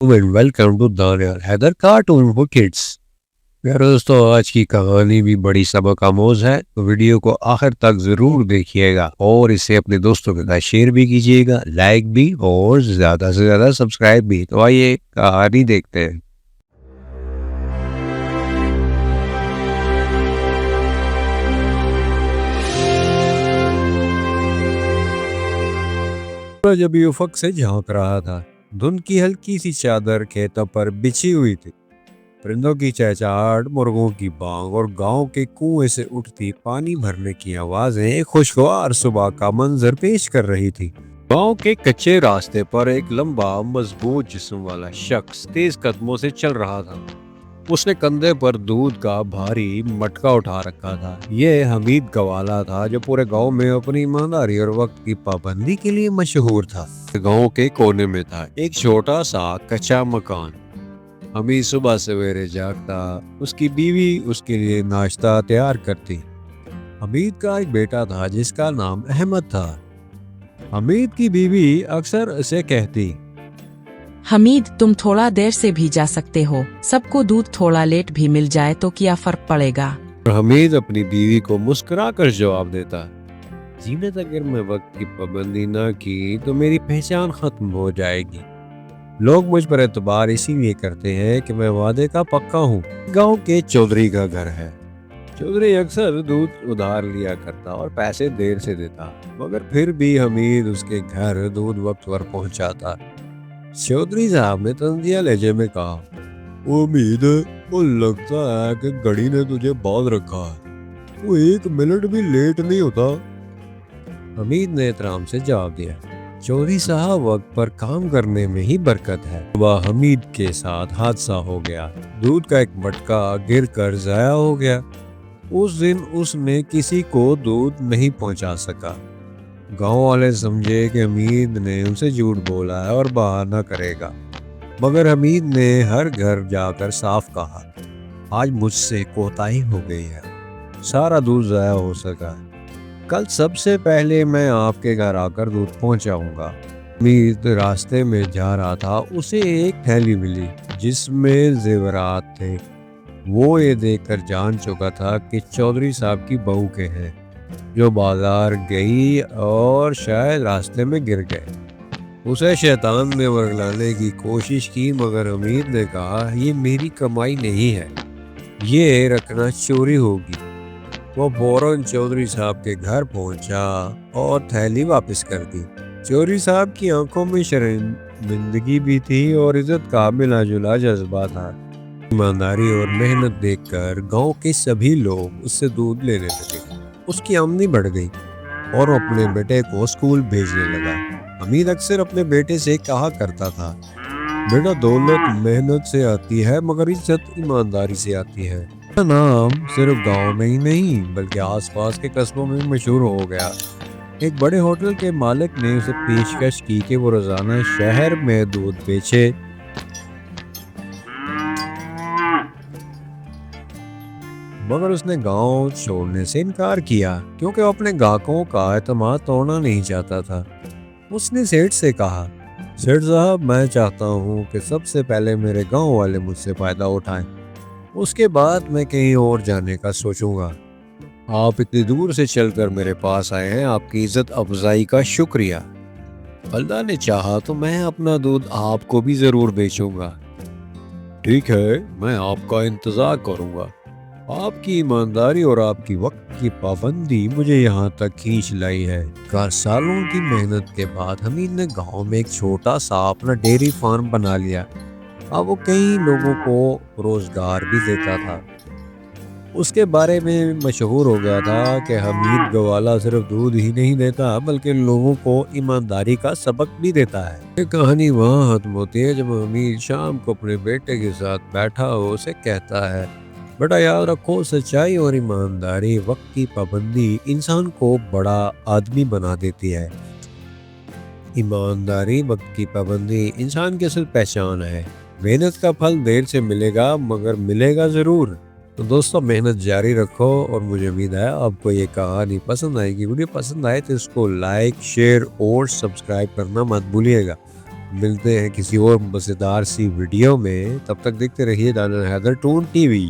Welcome to Danial Haider cartoon for kids. پیارے دوستو، آج کی کہانی بھی بڑی سبق آموز ہے، تو ویڈیو کو آخر تک ضرور دیکھیے گا اور اسے اپنے دوستوں کے ساتھ شیئر بھی کیجیے گا، لائک بھی اور زیادہ سے زیادہ سبسکرائب بھی۔ تو آئیے کہانی دیکھتے ہیں۔ جب یہ افق سے جھانک رہا تھا، دھند کی ہلکی سی چادر کھیتوں پر بچھی ہوئی تھی۔ پرندوں کی چہچہاہٹ، مرغوں کی بانگ اور گاؤں کے کنویں سے اٹھتی پانی بھرنے کی آوازیں خوشگوار صبح کا منظر پیش کر رہی تھی۔ گاؤں کے کچے راستے پر ایک لمبا مضبوط جسم والا شخص تیز قدموں سے چل رہا تھا۔ اس نے کندھے پر دودھ کا بھاری مٹکا اٹھا رکھا تھا۔ یہ حمید گوالا تھا، جو پورے گاؤں میں اپنی ایمانداری اور وقت کی پابندی کے لیے مشہور تھا۔ گاؤں کے کونے میں تھا ایک چھوٹا سا کچا مکان۔ حمید صبح سویرے جاگتا، اس کی بیوی اس کے لیے ناشتہ تیار کرتی۔ حمید کا ایک بیٹا تھا جس کا نام احمد تھا۔ حمید کی بیوی اکثر اسے کہتی، حمید، تم تھوڑا دیر سے بھی جا سکتے ہو، سب کو دودھ تھوڑا لیٹ بھی مل جائے تو کیا فرق پڑے گا۔ حمید اپنی بیوی کو مسکرا کر جواب دیتا، جینت، اگر میں وقت کی پابندی نہ کی تو میری پہچان ختم ہو جائے گی۔ لوگ مجھ پر اعتبار اسی لیے کرتے ہیں کہ میں وعدے کا پکا ہوں۔ گاؤں کے چودھری کا گھر ہے۔ چودھری اکثر دودھ ادھار لیا کرتا اور پیسے دیر سے دیتا، مگر پھر بھی حمید اس کے گھر دودھ وقت پر پہنچاتا۔ چودھری صاحب نے طنزیہ لہجے میں کہا، امید، وہ لگتا ہے کہ گھڑی نے تجھے باندھ رکھا ہے، وہ ایک منٹ بھی لیٹ نہیں ہوتا۔ حمید نے احترام سے جواب دیا، چودھری صاحب، وقت پر کام کرنے میں ہی برکت ہے۔ صبح حمید کے ساتھ حادثہ ہو گیا۔ دودھ کا ایک مٹکا گر کر ضائع ہو گیا۔ اس دن اس نے کسی کو دودھ نہیں پہنچا سکا۔ گاؤں والے سمجھے کہ حمید نے ان سے جھوٹ بولا ہے اور بہانہ کرے گا، مگر حمید نے ہر گھر جا کر صاف کہا، آج مجھ سے کوتاہی ہو گئی ہے، سارا دودھ ضائع ہو سکا، کل سب سے پہلے میں آپ کے گھر آ کر دودھ پہنچاؤں گا۔ حمید راستے میں جا رہا تھا، اسے ایک تھیلی ملی جس میں زیورات تھے۔ وہ یہ دیکھ کر جان چکا تھا کہ چودھری صاحب کی بہو کے ہیں، جو بازار گئی اور شاید راستے میں گر گئے۔ اسے شیطان نے ورگلانے کی کوشش کی، مگر حمید نے کہا، یہ میری کمائی نہیں ہے، یہ رکھنا چوری ہوگی۔ وہ فوراً چودھری صاحب کے گھر پہنچا اور تھیلی واپس کر دی۔ چودھری صاحب کی آنکھوں میں شرمندگی بھی تھی اور عزت کا ملا جلا جذبہ تھا۔ ایمانداری اور محنت دیکھ کر گاؤں کے سبھی لوگ اس سے دودھ لینے لگے۔ اس کی آمدنی بڑھ گئی اور وہ اپنے بیٹے کو اسکول بھیجنے لگا۔ حمید اکثر اپنے بیٹے سے کہا کرتا تھا، بیٹا، دولت محنت سے آتی ہے مگر عزت ایمانداری سے آتی ہے۔ کا نام صرف گاؤں میں ہی نہیں بلکہ آس پاس کے قصبوں میں مشہور ہو گیا۔ ایک بڑے ہوٹل کے مالک نے اسے پیشکش کی کہ وہ روزانہ شہر میں دودھ بیچے، مگر اس نے گاؤں چھوڑنے سے انکار کیا کیونکہ وہ اپنے گاہکوں کا اعتماد توڑنا نہیں چاہتا تھا۔ اس نے سیٹھ سے کہا، سیٹھ صاحب، میں چاہتا ہوں کہ سب سے پہلے میرے گاؤں والے مجھ سے فائدہ اٹھائیں، اس کے بعد میں کہیں اور جانے کا سوچوں گا۔ آپ اتنی دور سے چل کر میرے پاس آئے ہیں، آپ کی عزت افزائی کا شکریہ۔ اللہ نے چاہا تو میں اپنا دودھ آپ کو بھی ضرور بیچوں گا۔ ٹھیک ہے، میں آپ کا انتظار کروں گا۔ آپ کی ایمانداری اور آپ کی وقت کی پابندی مجھے یہاں تک کھینچ لائی ہے۔ سالوں کی محنت کے بعد حمید نے گاؤں میں ایک چھوٹا سا اپنا ڈیری فارم بنا لیا۔ اب وہ کئی لوگوں کو روزگار بھی دیتا تھا۔ اس کے بارے میں مشہور ہو گیا تھا کہ حمید گوالا صرف دودھ ہی نہیں دیتا بلکہ لوگوں کو ایمانداری کا سبق بھی دیتا ہے۔ یہ کہانی وہاں ختم ہوتی ہے جب حمید شام کو اپنے بیٹے کے ساتھ بیٹھا ہو اسے کہتا ہے، بیٹا، یاد رکھو، سچائی اور ایمانداری، وقت کی پابندی انسان کو بڑا آدمی بنا دیتی ہے۔ ایمانداری، وقت کی پابندی انسان کی اصل پہچان ہے۔ محنت کا پھل دیر سے ملے گا مگر ملے گا ضرور۔ تو دوستو، محنت جاری رکھو اور مجھے امید ہے آپ کو یہ کہانی پسند آئے گی۔ ویڈیو پسند آئے تو اس کو لائک، شیئر اور سبسکرائب کرنا مت بھولیے گا۔ ملتے ہیں کسی اور مزیدار سی ویڈیو میں، تب تک دیکھتے رہیے دانا حیدر ٹون ٹی وی۔